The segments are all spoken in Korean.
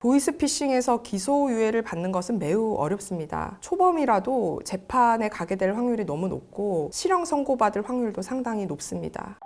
보이스피싱에서 기소유예를 받는 것은 매우 어렵습니다. 초범이라도 재판에 가게 될 확률이 너무 높고 실형 선고받을 확률도 상당히 높습니다.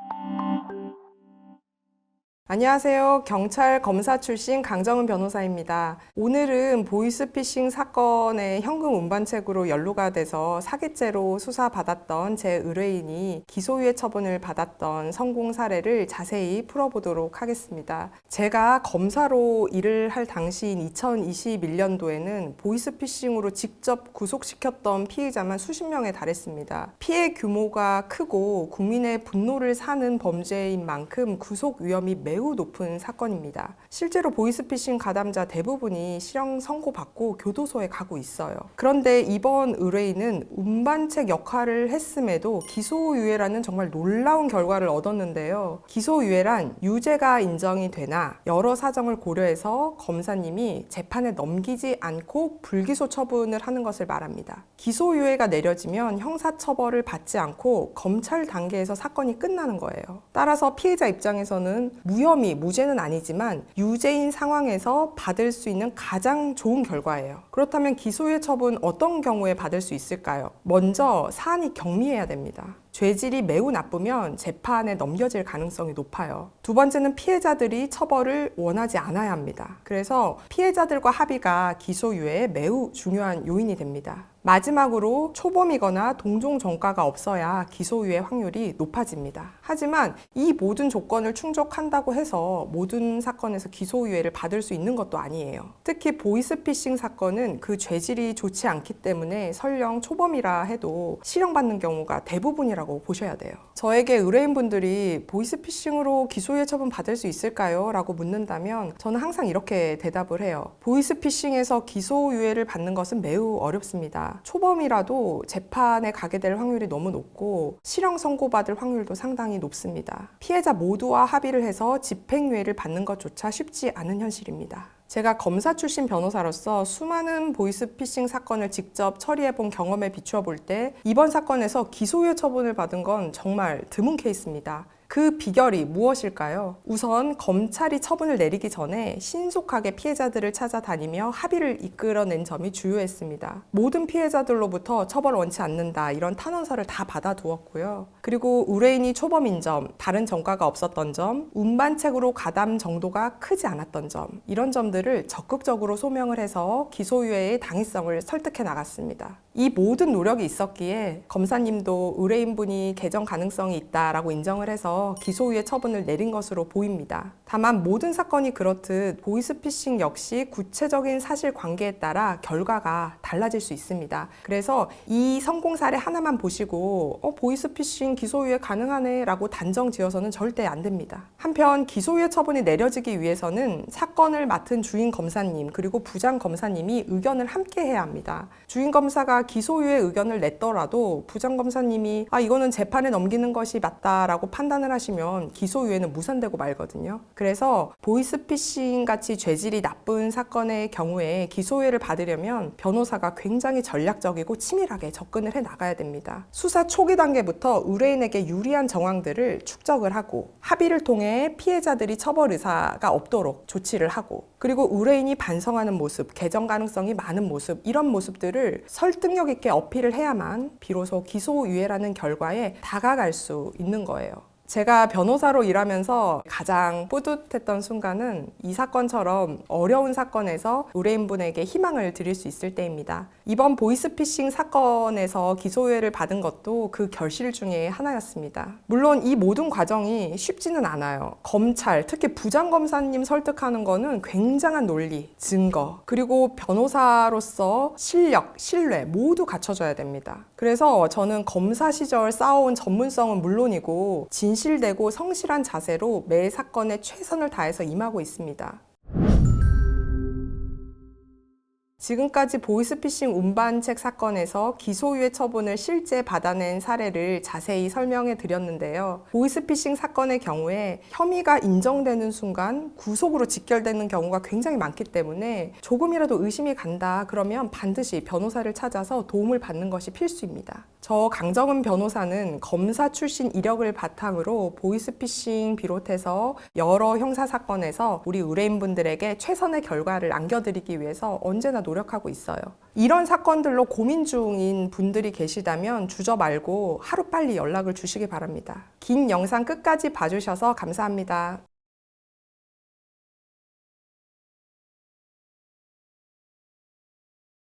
안녕하세요. 경찰 검사 출신 강정은 변호사입니다. 오늘은 보이스피싱 사건의 현금 운반책으로 연루가 돼서 사기죄로 수사받았던 제 의뢰인이 기소유예 처분을 받았던 성공 사례를 자세히 풀어보도록 하겠습니다. 제가 검사로 일을 할 당시인 2021년도에는 보이스피싱으로 직접 구속시켰던 피의자만 수십 명에 달했습니다. 피해 규모가 크고 국민의 분노를 사는 범죄인 만큼 구속 위험이 매우 높은 사건입니다. 실제로 보이스피싱 가담자 대부분이 실형 선고받고 교도소에 가고 있어요. 그런데 이번 의뢰인은 운반책 역할을 했음에도 기소유예라는 정말 놀라운 결과를 얻었는데요. 기소유예란 유죄가 인정이 되나 여러 사정을 고려해서 검사님이 재판에 넘기지 않고 불기소 처분을 하는 것을 말합니다. 기소유예가 내려지면 형사처벌을 받지 않고 검찰 단계에서 사건이 끝나는 거예요. 따라서 피해자 입장에서는 무죄는 아니지만 유죄인 상황에서 받을 수 있는 가장 좋은 결과예요. 그렇다면 기소유예 처분 어떤 경우에 받을 수 있을까요? 먼저 사안이 경미해야 됩니다. 죄질이 매우 나쁘면 재판에 넘겨질 가능성이 높아요. 두 번째는 피해자들이 처벌을 원하지 않아야 합니다. 그래서 피해자들과 합의가 기소유예에 매우 중요한 요인이 됩니다. 마지막으로 초범이거나 동종 전과가 없어야 기소유예 확률이 높아집니다. 하지만 이 모든 조건을 충족한다고 해서 모든 사건에서 기소유예를 받을 수 있는 것도 아니에요. 특히 보이스피싱 사건은 그 죄질이 좋지 않기 때문에 설령 초범이라 해도 실형받는 경우가 대부분이라고 보셔야 돼요. 저에게 의뢰인분들이 보이스피싱으로 기소유예 처분 받을 수 있을까요? 라고 묻는다면 저는 항상 이렇게 대답을 해요. 보이스피싱에서 기소유예를 받는 것은 매우 어렵습니다. 초범이라도 재판에 가게 될 확률이 너무 높고 실형 선고받을 확률도 상당히 높습니다. 피해자 모두와 합의를 해서 집행유예를 받는 것조차 쉽지 않은 현실입니다. 제가 검사 출신 변호사로서 수많은 보이스피싱 사건을 직접 처리해본 경험에 비추어 볼 때 이번 사건에서 기소유예 처분을 받은 건 정말 드문 케이스입니다. 그 비결이 무엇일까요? 우선 검찰이 처분을 내리기 전에 신속하게 피해자들을 찾아다니며 합의를 이끌어낸 점이 주요했습니다. 모든 피해자들로부터 처벌 원치 않는다 이런 탄원서를 다 받아두었고요. 그리고 의뢰인이 초범인 점, 다른 전과가 없었던 점, 운반책으로 가담 정도가 크지 않았던 점 이런 점들을 적극적으로 소명을 해서 기소유예의 당위성을 설득해 나갔습니다. 이 모든 노력이 있었기에 검사님도 의뢰인분이 개정 가능성이 있다라고 인정을 해서 기소유예 처분을 내린 것으로 보입니다. 다만 모든 사건이 그렇듯 보이스피싱 역시 구체적인 사실관계에 따라 결과가 달라질 수 있습니다. 그래서 이 성공 사례 하나만 보시고 보이스피싱 기소유예 가능하네 라고 단정 지어서는 절대 안 됩니다. 한편 기소유예 처분이 내려지기 위해서는 사건을 맡은 주인 검사님 그리고 부장 검사님이 의견을 함께 해야 합니다. 주인 검사가 기소유예 의견을 냈더라도 부장 검사님이 이거는 재판에 넘기는 것이 맞다라고 판단을 하시면 기소유예는 무산되고 말거든요. 그래서 보이스피싱 같이 죄질이 나쁜 사건의 경우에 기소유예를 받으려면 변호사가 굉장히 전략적이고 치밀하게 접근을 해 나가야 됩니다. 수사 초기 단계부터 의뢰인에게 유리한 정황들을 축적을 하고 합의를 통해 피해자들이 처벌 의사가 없도록 조치를 하고 그리고 의뢰인이 반성하는 모습, 개정 가능성이 많은 모습 이런 모습들을 설득력 있게 어필을 해야만 비로소 기소유예라는 결과에 다가갈 수 있는 거예요. 제가 변호사로 일하면서 가장 뿌듯했던 순간은 이 사건처럼 어려운 사건에서 의뢰인분에게 희망을 드릴 수 있을 때입니다. 이번 보이스피싱 사건에서 기소유예를 받은 것도 그 결실 중에 하나였습니다. 물론 이 모든 과정이 쉽지는 않아요. 검찰, 특히 부장검사님 설득하는 거는 굉장한 논리, 증거, 그리고 변호사로서 실력, 신뢰 모두 갖춰져야 됩니다. 그래서 저는 검사 시절 쌓아온 전문성은 물론이고 진실되고 성실한 자세로 매 사건에 최선을 다해서 임하고 있습니다. 지금까지 보이스피싱 운반책 사건에서 기소유예 처분을 실제 받아낸 사례를 자세히 설명해 드렸는데요. 보이스피싱 사건의 경우에 혐의가 인정되는 순간 구속으로 직결되는 경우가 굉장히 많기 때문에 조금이라도 의심이 간다 그러면 반드시 변호사를 찾아서 도움을 받는 것이 필수입니다. 저 강정은 변호사는 검사 출신 이력을 바탕으로 보이스피싱 비롯해서 여러 형사사건에서 우리 의뢰인분들에게 최선의 결과를 안겨드리기 위해서 언제나 노력하고 있어요. 이런 사건들로 고민 중인 분들이 계시다면 주저 말고 하루빨리 연락을 주시기 바랍니다. 긴 영상 끝까지 봐주셔서 감사합니다.